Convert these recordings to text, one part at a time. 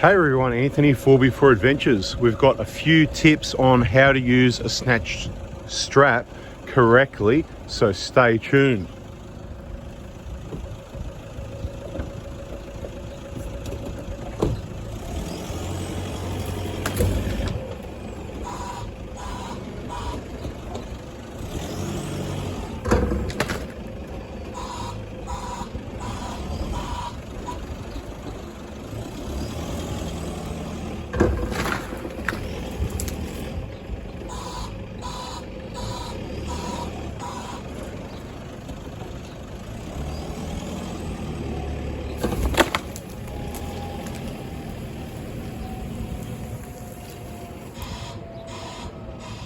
Hey everyone, Anthony, 4x4 Adventures. We've got a few tips on how to use a Snatch strap correctly, so stay tuned.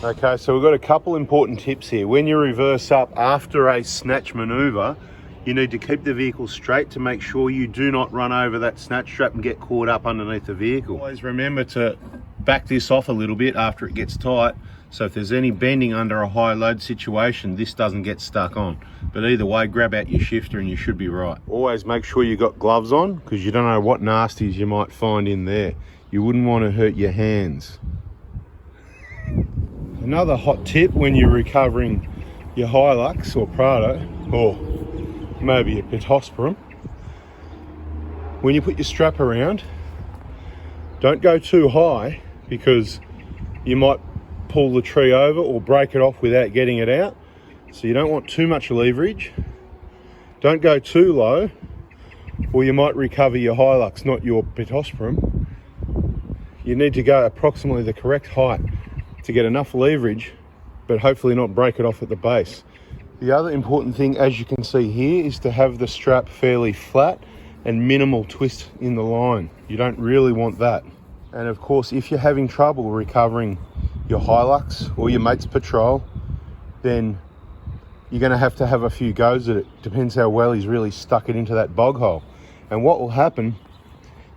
Okay, so we've got a couple important tips here. When you reverse up after a snatch maneuver, you need to keep the vehicle straight to make sure you do not run over that snatch strap and get caught up underneath the vehicle. Always remember to back this off a little bit after it gets tight, so if there's any bending under a high load situation, this doesn't get stuck on. But either way, grab out your shifter and you should be right. Always make sure you got gloves on, because you don't know what nasties you might find in there. You wouldn't want to hurt your hands. Another hot tip when you're recovering your Hilux or Prado, or maybe a Pittosporum, when you put your strap around, don't go too high, because you might pull the tree over or break it off without getting it out. So you don't want too much leverage. Don't go too low, or you might recover your Hilux, not your Pittosporum. You need to go approximately the correct height to get enough leverage, but hopefully not break it off at the base. The other important thing, as you can see here, is to have the strap fairly flat and minimal twist in the line. You don't really want that. And of course, if you're having trouble recovering your Hilux or your mate's Patrol, then you're gonna have to have a few goes at it. Depends how well he's really stuck it into that bog hole. And what will happen,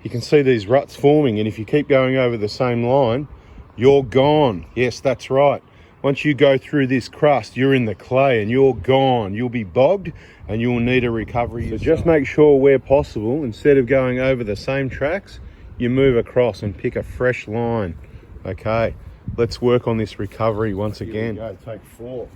you can see these ruts forming, and if you keep going over the same line, you're gone. Yes, that's right. Once you go through this crust, you're in the clay and you're gone. You'll be bogged and you'll need a recovery. So just make sure where possible, instead of going over the same tracks, you move across and pick a fresh line. Okay, let's work on this recovery once again. Here we go, take 4.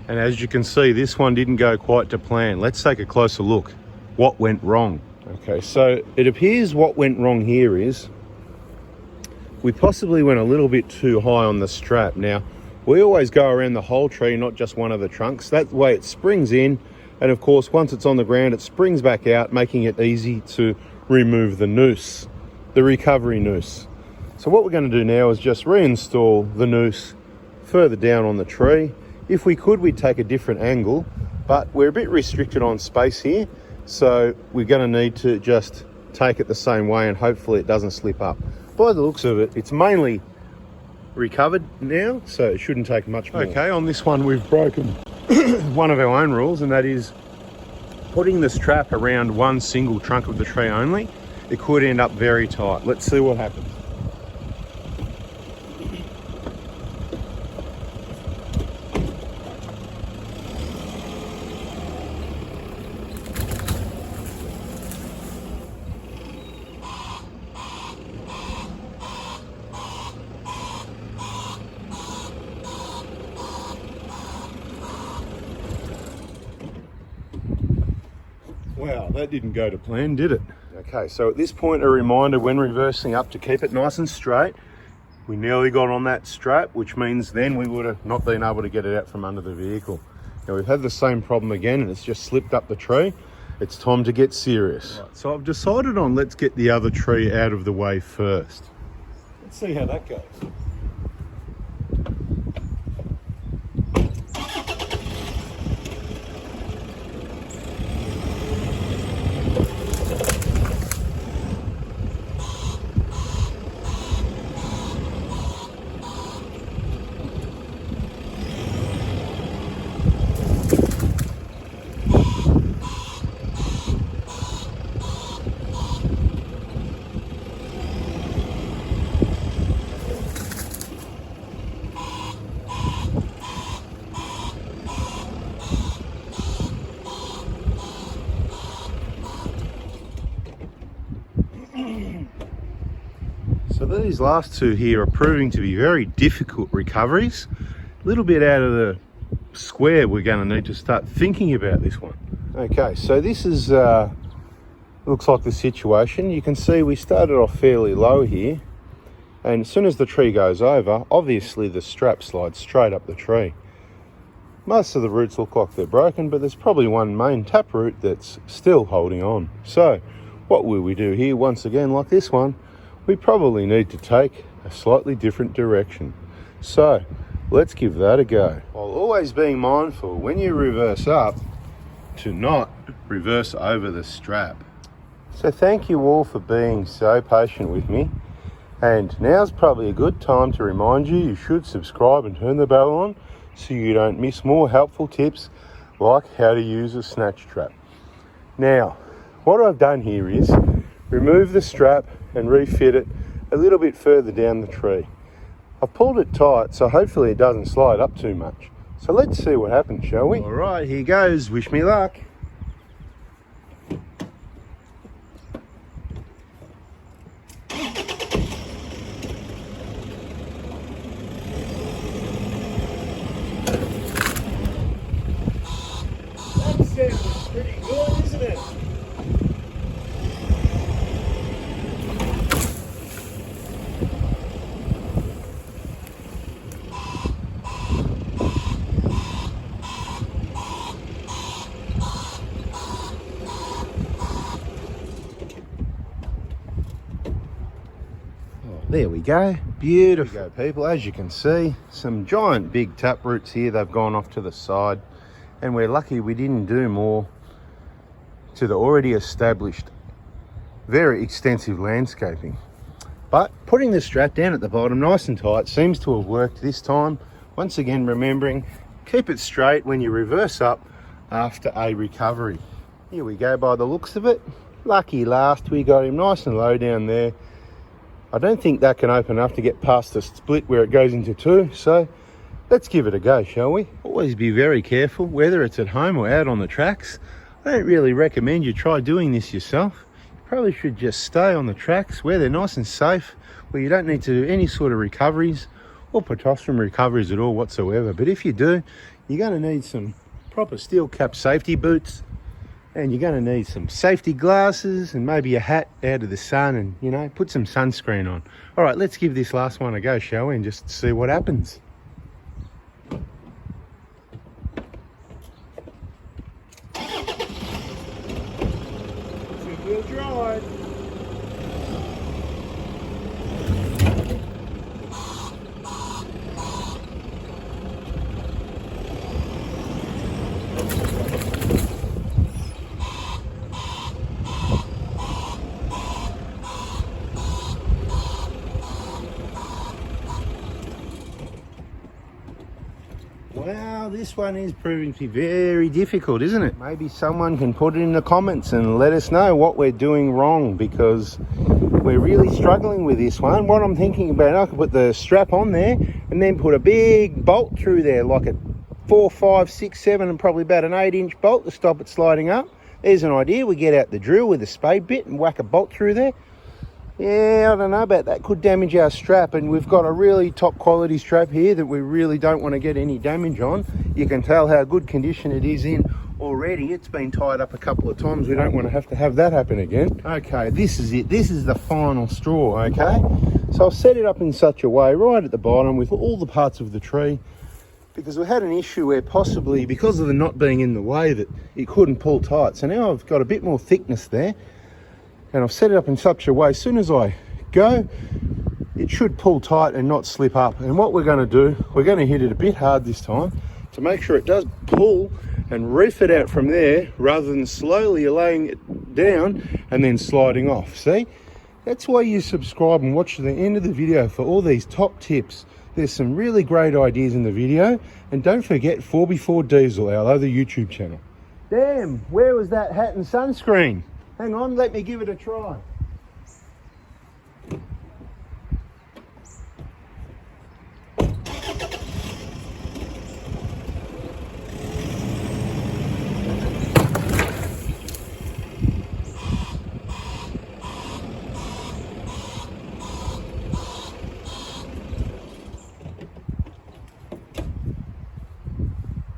And as you can see, this one didn't go quite to plan. Let's take a closer look. What went wrong? Okay, so it appears what went wrong here is we possibly went a little bit too high on the strap. Now, we always go around the whole tree, not just one of the trunks. That way it springs in, and of course, once it's on the ground, it springs back out, making it easy to remove the noose, the recovery noose. So what we're going to do now is just reinstall the noose further down on the tree. If we could, we'd take a different angle, but we're a bit restricted on space here, so we're going to need to just take it the same way, and hopefully it doesn't slip up. By the looks of it, it's mainly recovered now, so it shouldn't take much more. Okay, on this one we've broken one of our own rules, and that is putting the strap around one single trunk of the tree only. It could end up very tight. Let's see what happens. Wow, that didn't go to plan, did it? Okay, so at this point, a reminder when reversing up to keep it nice and straight. We nearly got on that strap, which means then we would have not been able to get it out from under the vehicle. Now we've had the same problem again, and it's just slipped up the tree. it's time to get serious. Right, so I've decided on let's get the other tree out of the way first. Let's see how that goes. So these last two here are proving to be very difficult recoveries. A little bit out of the square, we're going to need to start thinking about this one. Okay, so this is looks like the situation. You can see we started off fairly low here, and as soon as the tree goes over, obviously the strap slides straight up the tree. Most of the roots look like they're broken, but there's probably one main taproot that's still holding on. So what will we do here? Once again, like this one, we probably need to take a slightly different direction. So let's give that a go. While always being mindful when you reverse up to not reverse over the strap. So thank you all for being so patient with me. And now's probably a good time to remind you, you should subscribe and turn the bell on so you don't miss more helpful tips like how to use a snatch trap. Now, what I've done here is remove the strap and refit it a little bit further down the tree. I've pulled it tight, so hopefully it doesn't slide up too much. So let's see what happens, shall we? All right, here goes. Wish me luck. That sounds pretty good, isn't it? There we go, beautiful. There we go, people. As you can see, some giant big tap roots here. They've gone off to the side, and we're lucky we didn't do more to the already established, very extensive landscaping. But putting the strap down at the bottom nice and tight seems to have worked this time. Once again, remembering, keep it straight when you reverse up after a recovery. Here we go, by the looks of it. Lucky last, we got him nice and low down there. I don't think that can open up to get past the split where it goes into two, so let's give it a go, shall we? Always be very careful, whether it's at home or out on the tracks. I don't really recommend you try doing this yourself. You probably should just stay on the tracks where they're nice and safe, where you don't need to do any sort of recoveries or potassium recoveries at all whatsoever. But if you do, you're going to need some proper steel cap safety boots, and you're going to need some safety glasses and maybe a hat out of the sun, and, you know, put some sunscreen on. All right, let's give this last one a go, shall we, and just see what happens. Two-wheel drive. Wow, this one is proving to be very difficult, isn't it? Maybe someone can put it in the comments and let us know what we're doing wrong, because we're really struggling with this one. What I'm thinking about, I could put the strap on there and then put a big bolt through there, like a 4, 5, 6, 7 and probably about an 8-inch bolt to stop it sliding up. There's an idea. We get out the drill with a spade bit and whack a bolt through there. Yeah, I don't know about that. Could damage our strap, and we've got a really top quality strap here that we really don't want to get any damage on. You can tell how good condition it is in already. It's been tied up a couple of times. We don't want to have that happen again. Okay, this is it. This is the final straw, okay? So I'll set it up in such a way right at the bottom with all the parts of the tree because we had an issue where possibly because of the knot being in the way that it couldn't pull tight. So now I've got a bit more thickness there, and I've set it up in such a way as soon as I go it should pull tight and not slip up. And what we're going to do, we're going to hit it a bit hard this time to make sure it does pull and reef it out from there rather than slowly laying it down and then sliding off. See, that's why you subscribe and watch to the end of the video for all these top tips. There's some really great ideas in the video, and don't forget 4x4 Diesel, our other YouTube channel. Damn, where was that hat and sunscreen? Hang on, let me give it a try.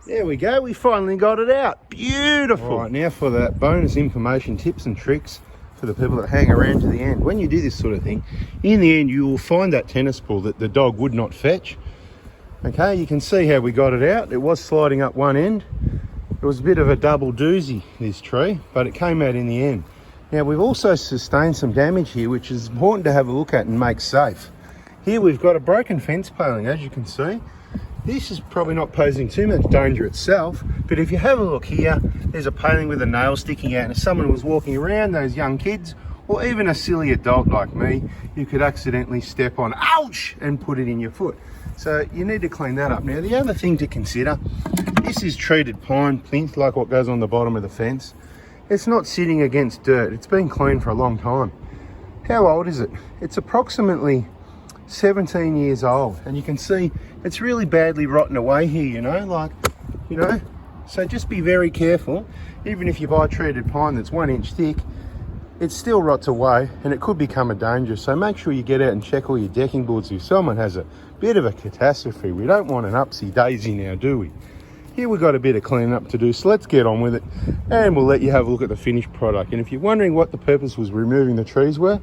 There we go, we finally got it out. Beautiful. Right, now for that bonus information, tips and tricks for the people that hang around to the end. When you do this sort of thing, in the end you will find that tennis ball that the dog would not fetch. Okay, you can see how we got it out. It was sliding up one end. It was a bit of a double doozy, this tree, but it came out in the end. Now we've also sustained some damage here, which is important to have a look at and make safe. Here we've got a broken fence paling, as you can see. This is probably not posing too much danger itself, but if you have a look here, there's a paling with a nail sticking out, and if someone was walking around, those young kids, or even a silly adult like me, you could accidentally step on, ouch, and put it in your foot. So you need to clean that up. Now the other thing to consider, this is treated pine plinth, like what goes on the bottom of the fence. It's not sitting against dirt, it's been cleaned for a long time. How old is it? It's approximately 17 years old, and you can see it's really badly rotten away here, so just be very careful. Even if you buy treated pine that's 1 inch thick, it still rots away and it could become a danger. So make sure you get out and check all your decking boards if someone has a bit of a catastrophe. We don't want an upsy daisy now, do we? Here we've got a bit of cleaning up to do, so let's get on with it, and we'll let you have a look at the finished product. And if you're wondering what the purpose was removing the trees were,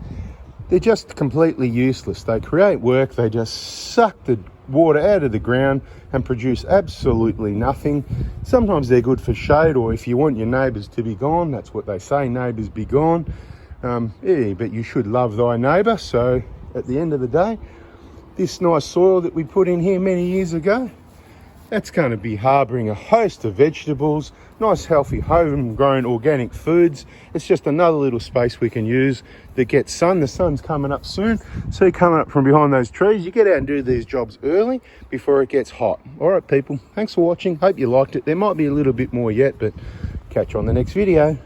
they're just completely useless. They create work, they just suck the water out of the ground and produce absolutely nothing. Sometimes they're good for shade, or if you want your neighbours to be gone, that's what they say, neighbours be gone. Yeah, but you should love thy neighbour. So at the end of the day, this nice soil that we put in here many years ago, that's going to be harbouring a host of vegetables, nice healthy homegrown organic foods. It's just another little space we can use that gets sun. The sun's coming up soon. See, coming up from behind those trees, you get out and do these jobs early before it gets hot. All right, people, thanks for watching. Hope you liked it. There might be a little bit more yet, but catch you on the next video.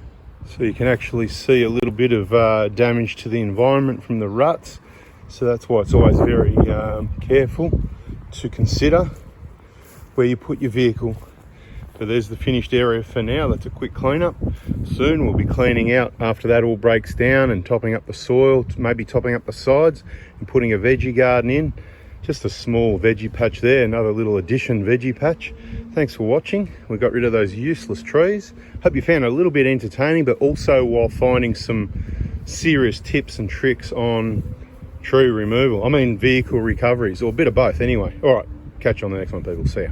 So you can actually see a little bit of damage to the environment from the ruts. So that's why it's always very careful to consider where you put your vehicle. So there's the finished area for now. That's a quick cleanup. Soon we'll be cleaning out after that all breaks down and topping up the soil, maybe topping up the sides and putting a veggie garden in. Just a small veggie patch there, another little addition veggie patch. Thanks for watching. We got rid of those useless trees. Hope you found it a little bit entertaining, but also while finding some serious tips and tricks on tree removal. I mean vehicle recoveries, or a bit of both anyway. All right, catch you on the next one, people. See ya.